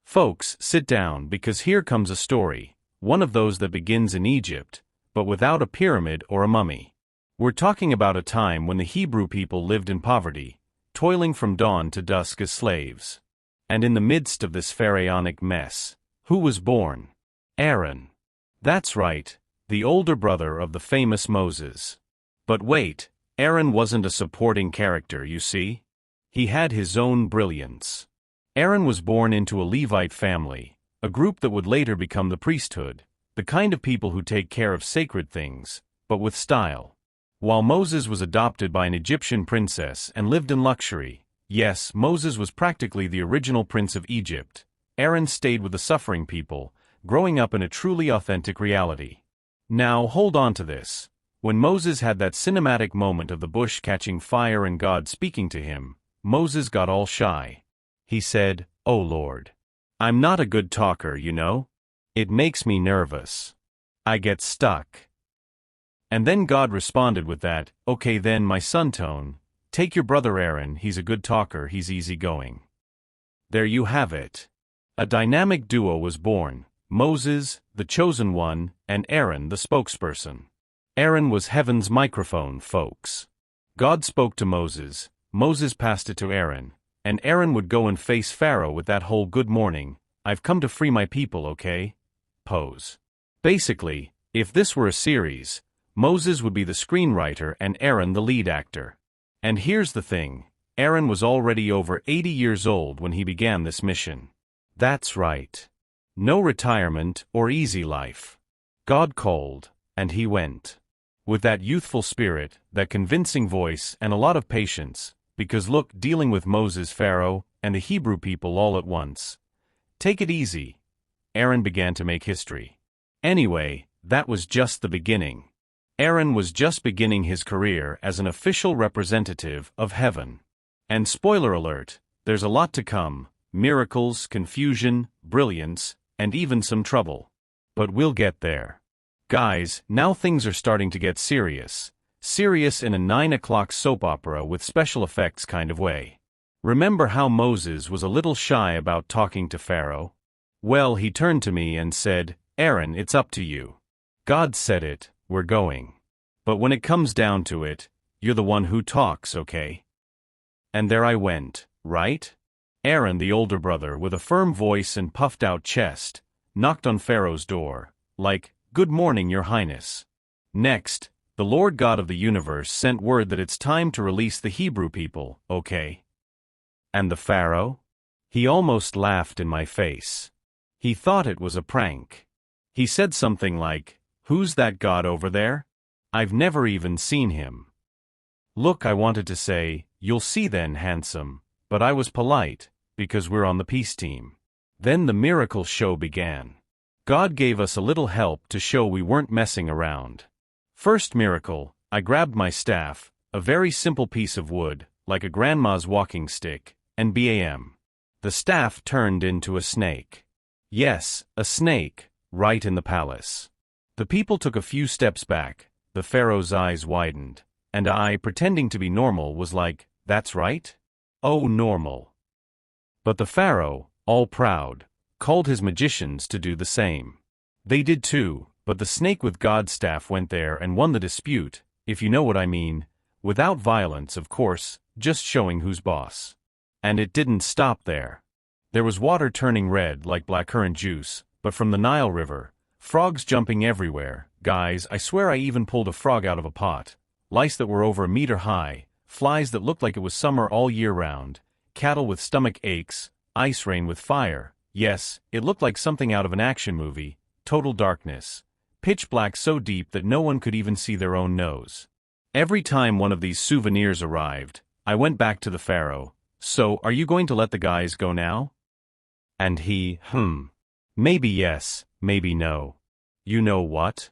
Folks, sit down because here comes a story, one of those that begins in Egypt, but without a pyramid or a mummy. We're talking about a time when the Hebrew people lived in poverty, toiling from dawn to dusk as slaves. And in the midst of this pharaonic mess, who was born? Aaron. That's right, the older brother of the famous Moses. But wait, Aaron wasn't a supporting character, you see? He had his own brilliance. Aaron was born into a Levite family, a group that would later become the priesthood, the kind of people who take care of sacred things, but with style. While Moses was adopted by an Egyptian princess and lived in luxury, yes, Moses was practically the original prince of Egypt, Aaron stayed with the suffering people, growing up in a truly authentic reality. Now hold on to this. When Moses had that cinematic moment of the bush catching fire and God speaking to him, Moses got all shy. He said, "Oh Lord, I'm not a good talker, you know? It makes me nervous. I get stuck." And then God responded with that, "Okay then, my son tone, take your brother Aaron, he's a good talker, he's easygoing." There you have it. A dynamic duo was born, Moses, the chosen one, and Aaron, the spokesperson. Aaron was heaven's microphone, folks. God spoke to Moses, Moses passed it to Aaron, and Aaron would go and face Pharaoh with that whole "good morning, I've come to free my people, okay?" pose. Basically, if this were a series, Moses would be the screenwriter and Aaron the lead actor. And here's the thing, Aaron was already over 80 years old when he began this mission. That's right. No retirement or easy life. God called, and he went. With that youthful spirit, that convincing voice, and a lot of patience, because look, dealing with Moses, Pharaoh, and the Hebrew people all at once. Take it easy. Aaron began to make history. Anyway, that was just the beginning. Aaron was just beginning his career as an official representative of heaven. And spoiler alert, there's a lot to come, miracles, confusion, brilliance, and even some trouble. But we'll get there. Guys, now things are starting to get serious. Serious in a 9 o'clock soap opera with special effects kind of way. Remember how Moses was a little shy about talking to Pharaoh? Well, he turned to me and said, "Aaron, it's up to you. God said it, we're going. But when it comes down to it, you're the one who talks, okay?" And there I went, right? Aaron, the older brother, with a firm voice and puffed-out chest, knocked on Pharaoh's door, like, "Good morning, Your Highness." Next, the Lord God of the universe sent word that it's time to release the Hebrew people, okay? And the Pharaoh? He almost laughed in my face. He thought it was a prank. He said something like, "Who's that God over there? I've never even seen him." Look, I wanted to say, "You'll see then, handsome," but I was polite, because we're on the peace team. Then the miracle show began. God gave us a little help to show we weren't messing around. First miracle, I grabbed my staff, a very simple piece of wood, like a grandma's walking stick, and bam. The staff turned into a snake. Yes, a snake, right in the palace. The people took a few steps back, the Pharaoh's eyes widened, and I, pretending to be normal, was like, "That's right? Oh, normal." But the Pharaoh, all proud, called his magicians to do the same. They did too, but the snake with God's staff went there and won the dispute, if you know what I mean, without violence, of course, just showing who's boss. And it didn't stop there. There was water turning red like blackcurrant juice, but from the Nile River, frogs jumping everywhere. Guys, I swear I even pulled a frog out of a pot. Lice that were over a meter high, flies that looked like it was summer all year round, cattle with stomach aches, ice rain with fire. Yes, it looked like something out of an action movie, total darkness. Pitch black so deep that no one could even see their own nose. Every time one of these souvenirs arrived, I went back to the Pharaoh. "So, are you going to let the guys go now?" And he, maybe yes, maybe no. You know what?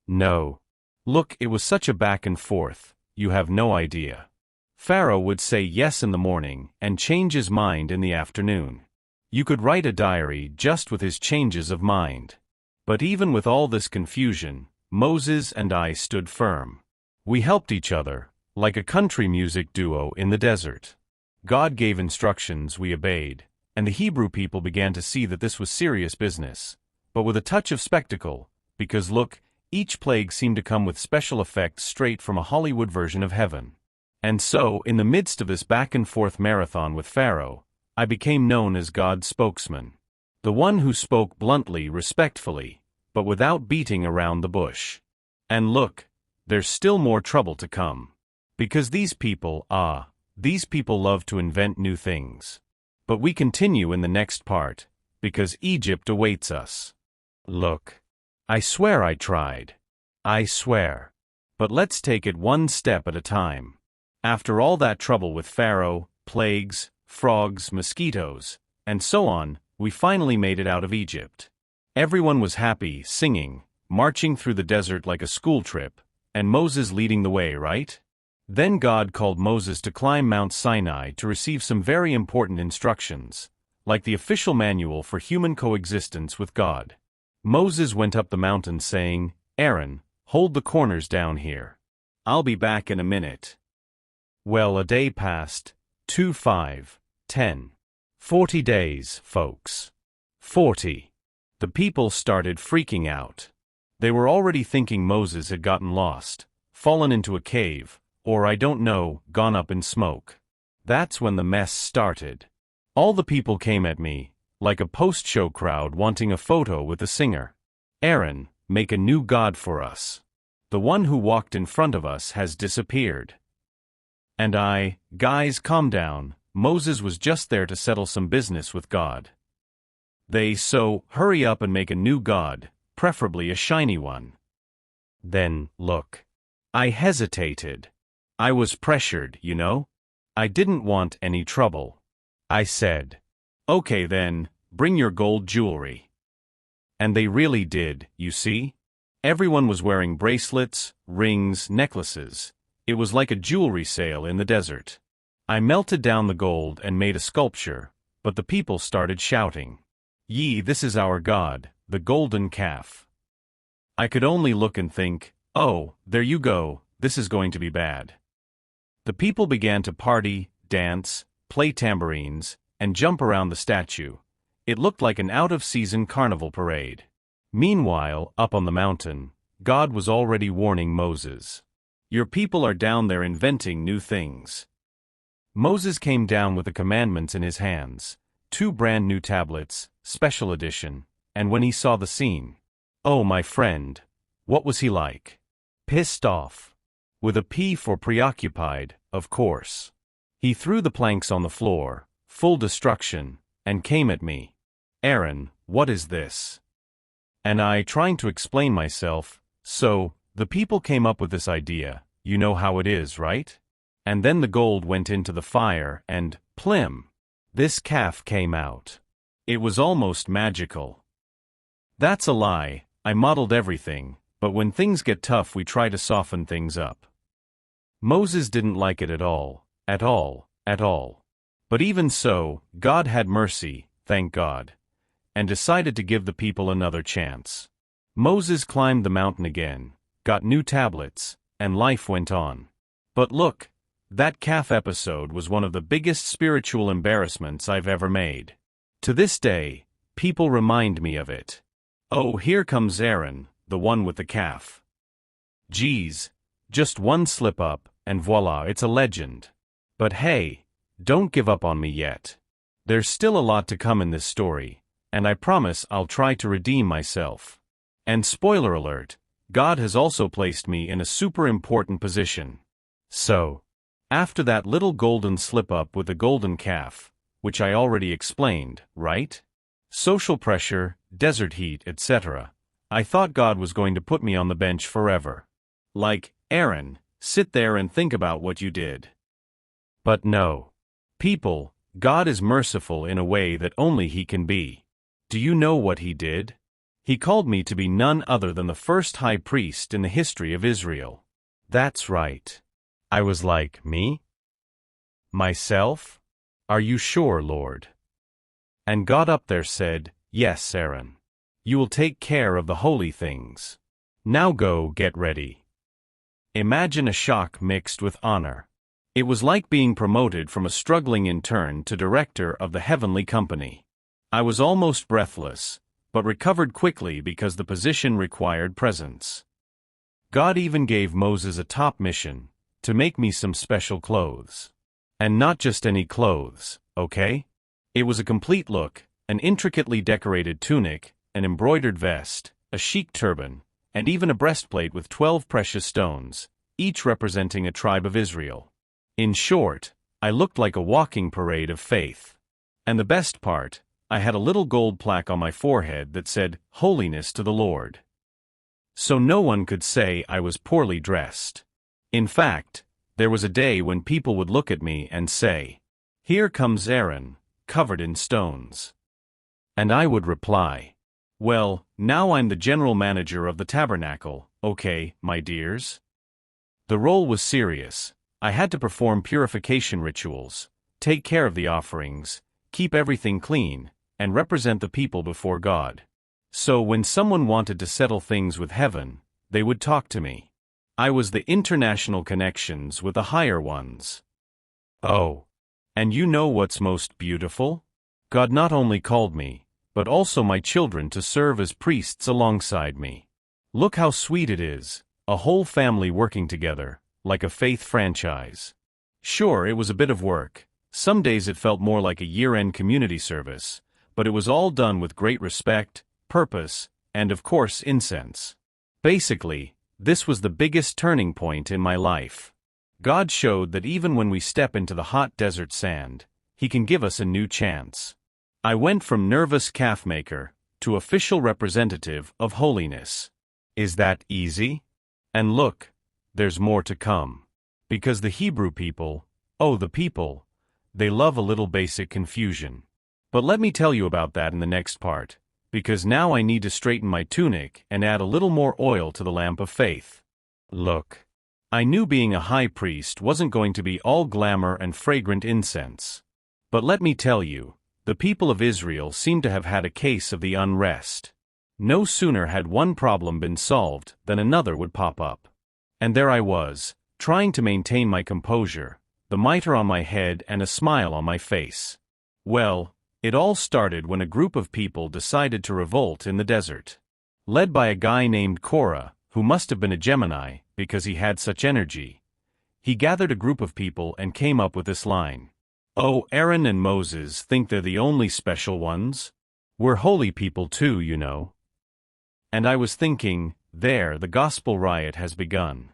No. Look, it was such a back and forth, you have no idea. Pharaoh would say yes in the morning and change his mind in the afternoon. You could write a diary just with his changes of mind. But even with all this confusion, Moses and I stood firm. We helped each other, like a country music duo in the desert. God gave instructions, we obeyed, and the Hebrew people began to see that this was serious business, but with a touch of spectacle, because look, each plague seemed to come with special effects straight from a Hollywood version of heaven. And so, in the midst of this back-and-forth marathon with Pharaoh, I became known as God's spokesman. The one who spoke bluntly, respectfully, but without beating around the bush. And look, there's still more trouble to come. Because these people love to invent new things. But we continue in the next part, because Egypt awaits us. Look. I swear I tried. I swear. But let's take it one step at a time. After all that trouble with Pharaoh, plagues, frogs, mosquitoes, and so on, we finally made it out of Egypt. Everyone was happy, singing, marching through the desert like a school trip, and Moses leading the way, right? Then God called Moses to climb Mount Sinai to receive some very important instructions, like the official manual for human coexistence with God. Moses went up the mountain saying, "Aaron, hold the corners down here. I'll be back in a minute." Well, a day passed, 2, 5, 10. 40 days, folks. 40. The people started freaking out. They were already thinking Moses had gotten lost, fallen into a cave, or I don't know, gone up in smoke. That's when the mess started. All the people came at me, like a post-show crowd wanting a photo with the singer. "Aaron, make a new god for us. The one who walked in front of us has disappeared." And guys, calm down, Moses was just there to settle some business with God. So, hurry up and make a new god, preferably a shiny one. Then, look. I hesitated. I was pressured, you know? I didn't want any trouble. I said, "Okay then, bring your gold jewelry." And they really did, you see? Everyone was wearing bracelets, rings, necklaces. It was like a jewelry sale in the desert. I melted down the gold and made a sculpture, but the people started shouting, This is our god, the golden calf." I could only look and think, oh, there you go, this is going to be bad. The people began to party, dance, play tambourines, and jump around the statue. It looked like an out-of-season carnival parade. Meanwhile, up on the mountain, God was already warning Moses. "Your people are down there inventing new things." Moses came down with the commandments in his hands, 2 brand new tablets, special edition, and when he saw the scene, oh my friend, what was he like? Pissed off. With a P for preoccupied, of course. He threw the planks on the floor, full destruction, and came at me. "Aaron, what is this?" And I, trying to explain myself, "So, the people came up with this idea, you know how it is, right? And then the gold went into the fire and, plim! This calf came out. It was almost magical." That's a lie, I modeled everything, but when things get tough we try to soften things up. Moses didn't like it at all, at all, at all. But even so, God had mercy, thank God, and decided to give the people another chance. Moses climbed the mountain again, got new tablets, and life went on. But look, that calf episode was one of the biggest spiritual embarrassments I've ever made. To this day, people remind me of it. Oh, here comes Aaron, the one with the calf. Geez, just one slip up, and voila, it's a legend. But hey, don't give up on me yet. There's still a lot to come in this story, and I promise I'll try to redeem myself. And spoiler alert, God has also placed me in a super important position. So, after that little golden slip-up with the golden calf, which I already explained, right? Social pressure, desert heat, etc. I thought God was going to put me on the bench forever. Like, "Aaron, sit there and think about what you did." But no. People, God is merciful in a way that only He can be. Do you know what He did? He called me to be none other than the first high priest in the history of Israel. That's right. I was like, me? Myself? Are you sure, Lord? And God up there said, "Yes, Aaron. You will take care of the holy things. Now go get ready." Imagine a shock mixed with honor. It was like being promoted from a struggling intern to director of the heavenly company. I was almost breathless, but recovered quickly because the position required presence. God even gave Moses a top mission, to make me some special clothes. And not just any clothes, okay? It was a complete look, an intricately decorated tunic, an embroidered vest, a chic turban, and even a breastplate with 12 precious stones, each representing a tribe of Israel. In short, I looked like a walking parade of faith. And the best part, I had a little gold plaque on my forehead that said, "Holiness to the Lord." So no one could say I was poorly dressed. In fact, there was a day when people would look at me and say, "Here comes Aaron, covered in stones." And I would reply, "Well, now I'm the general manager of the tabernacle, okay, my dears?" The role was serious. I had to perform purification rituals, take care of the offerings, keep everything clean, and represent the people before God. So when someone wanted to settle things with heaven, they would talk to me. I was the international connections with the higher ones. Oh. And you know what's most beautiful? God not only called me, but also my children to serve as priests alongside me. Look how sweet it is, a whole family working together, like a faith franchise. Sure, it was a bit of work. Some days it felt more like a year-end community service, but it was all done with great respect, purpose, and of course incense. Basically, this was the biggest turning point in my life. God showed that even when we step into the hot desert sand, He can give us a new chance. I went from nervous calf maker to official representative of holiness. Is that easy? And look, there's more to come. Because the Hebrew people, the people, they love a little basic confusion. But let me tell you about that in the next part, because now I need to straighten my tunic and add a little more oil to the lamp of faith. Look, I knew being a high priest wasn't going to be all glamour and fragrant incense. But let me tell you, the people of Israel seem to have had a case of the unrest. No sooner had one problem been solved than another would pop up. And there I was, trying to maintain my composure, the mitre on my head and a smile on my face. Well, it all started when a group of people decided to revolt in the desert. Led by a guy named Korah, who must have been a Gemini, because he had such energy. He gathered a group of people and came up with this line. "Oh, Aaron and Moses think they're the only special ones? We're holy people too, you know." And I was thinking, there, the gospel riot has begun.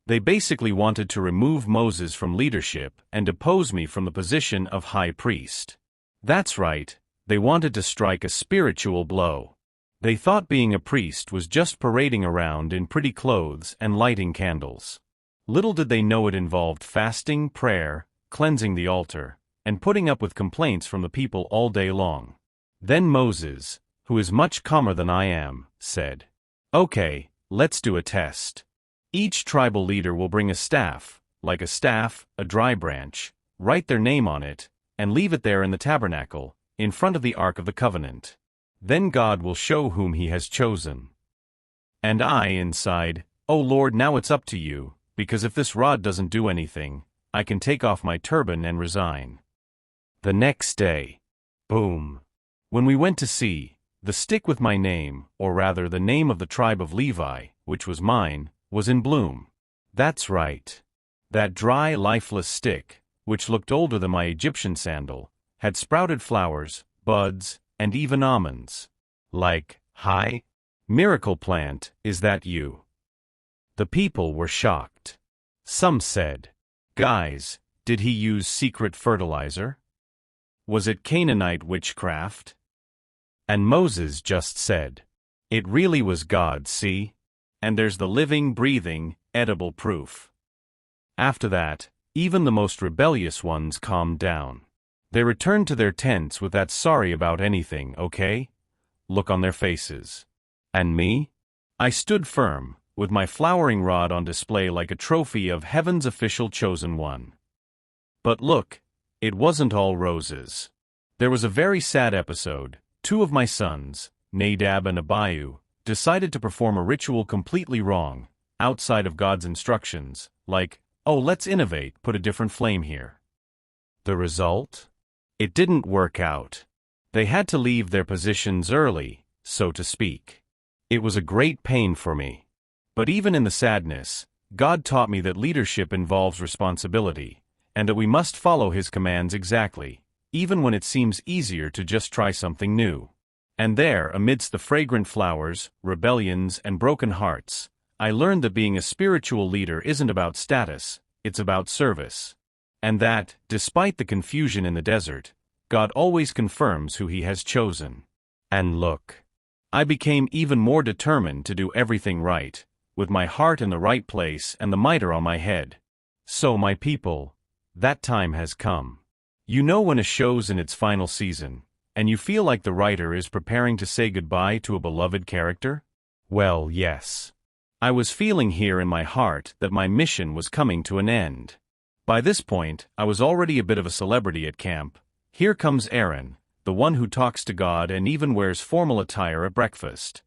They basically wanted to remove Moses from leadership and depose me from the position of high priest. That's right, they wanted to strike a spiritual blow. They thought being a priest was just parading around in pretty clothes and lighting candles. Little did they know it involved fasting, prayer, cleansing the altar, and putting up with complaints from the people all day long. Then Moses, who is much calmer than I am, said, "Okay, let's do a test. Each tribal leader will bring a staff, a dry branch, write their name on it, and leave it there in the tabernacle, in front of the Ark of the Covenant. Then God will show whom He has chosen." And I, inside, "Oh Lord, now it's up to you, because if this rod doesn't do anything, I can take off my turban and resign." The next day, boom. When we went to see, the stick with my name, or rather the name of the tribe of Levi, which was mine, was in bloom. That's right. That dry, lifeless stick, which looked older than my Egyptian sandal, had sprouted flowers, buds, and even almonds. Like, "Hi? Miracle plant, is that you?" The people were shocked. Some said, "Guys, did he use secret fertilizer? Was it Canaanite witchcraft?" And Moses just said, "It really was God, see? And there's the living, breathing, edible proof." After that, even the most rebellious ones calmed down. They returned to their tents with that sorry about anything, okay? Look on their faces. And me? I stood firm, with my flowering rod on display like a trophy of heaven's official chosen one. But look, it wasn't all roses. There was a very sad episode. Two of my sons, Nadab and Abihu, decided to perform a ritual completely wrong, outside of God's instructions, like Oh, let's innovate, put a different flame here. The result? It didn't work out. They had to leave their positions early, so to speak. It was a great pain for me. But even in the sadness, God taught me that leadership involves responsibility, and that we must follow His commands exactly, even when it seems easier to just try something new. And there, amidst the fragrant flowers, rebellions, and broken hearts, I learned that being a spiritual leader isn't about status, it's about service. And that, despite the confusion in the desert, God always confirms who He has chosen. And look, I became even more determined to do everything right, with my heart in the right place and the mitre on my head. So, my people, that time has come. You know when a show's in its final season, and you feel like the writer is preparing to say goodbye to a beloved character? Well, yes. I was feeling here in my heart that my mission was coming to an end. By this point, I was already a bit of a celebrity at camp. Here comes Aaron, the one who talks to God and even wears formal attire at breakfast.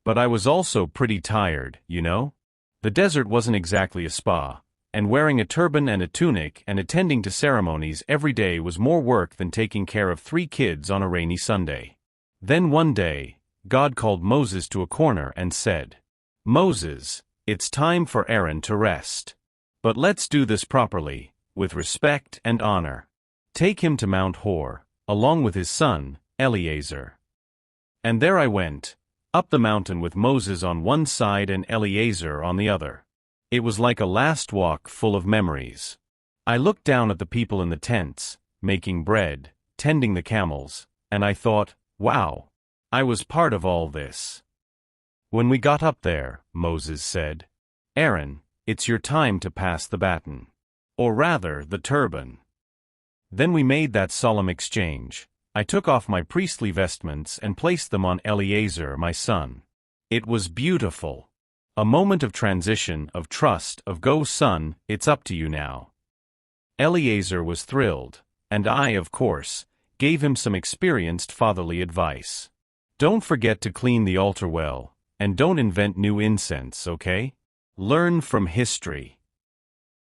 But I was also pretty tired, you know? The desert wasn't exactly a spa, and wearing a turban and a tunic and attending to ceremonies every day was more work than taking care of 3 kids on a rainy Sunday. Then one day, God called Moses to a corner and said, "Moses, it's time for Aaron to rest. But let's do this properly, with respect and honor. Take him to Mount Hor, along with his son, Eleazar." And there I went, up the mountain with Moses on one side and Eleazar on the other. It was like a last walk full of memories. I looked down at the people in the tents, making bread, tending the camels, and I thought, wow, I was part of all this. When we got up there, Moses said, "Aaron, it's your time to pass the baton. Or rather, the turban." Then we made that solemn exchange. I took off my priestly vestments and placed them on Eleazar, my son. It was beautiful. A moment of transition, of trust, of "Go, son, it's up to you now." Eleazar was thrilled, and I, of course, gave him some experienced fatherly advice. Don't forget to clean the altar well, and don't invent new incense, okay? Learn from history.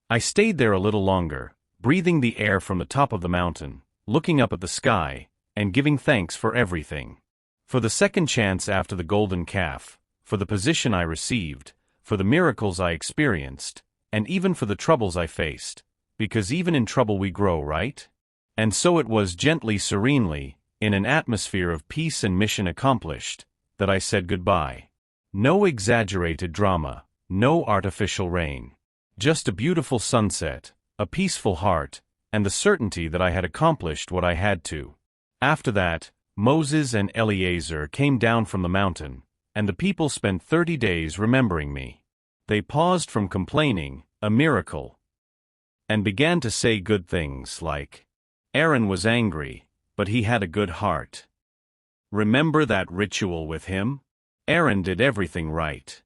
I stayed there a little longer, breathing the air from the top of the mountain, looking up at the sky, and giving thanks for everything. For the second chance after the golden calf, for the position I received, for the miracles I experienced, and even for the troubles I faced, because even in trouble we grow, right? And so it was gently, serenely, in an atmosphere of peace and mission accomplished, that I said goodbye. No exaggerated drama, no artificial rain. Just a beautiful sunset, a peaceful heart, and the certainty that I had accomplished what I had to. After that, Moses and Eleazar came down from the mountain, and the people spent 30 days remembering me. They paused from complaining, a miracle, and began to say good things like, "Aaron was angry, but he had a good heart. Remember that ritual with him? Aaron did everything right.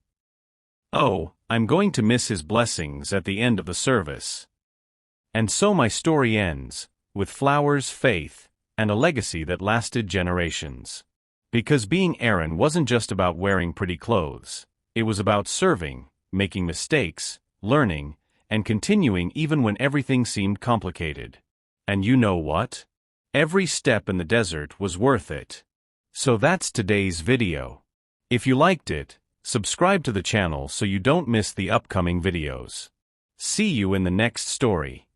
Oh, I'm going to miss his blessings at the end of the service." And so my story ends, with flowers, faith, and a legacy that lasted generations. Because being Aaron wasn't just about wearing pretty clothes. It was about serving, making mistakes, learning, and continuing even when everything seemed complicated. And you know what? Every step in the desert was worth it. So that's today's video. If you liked it, subscribe to the channel so you don't miss the upcoming videos. See you in the next story.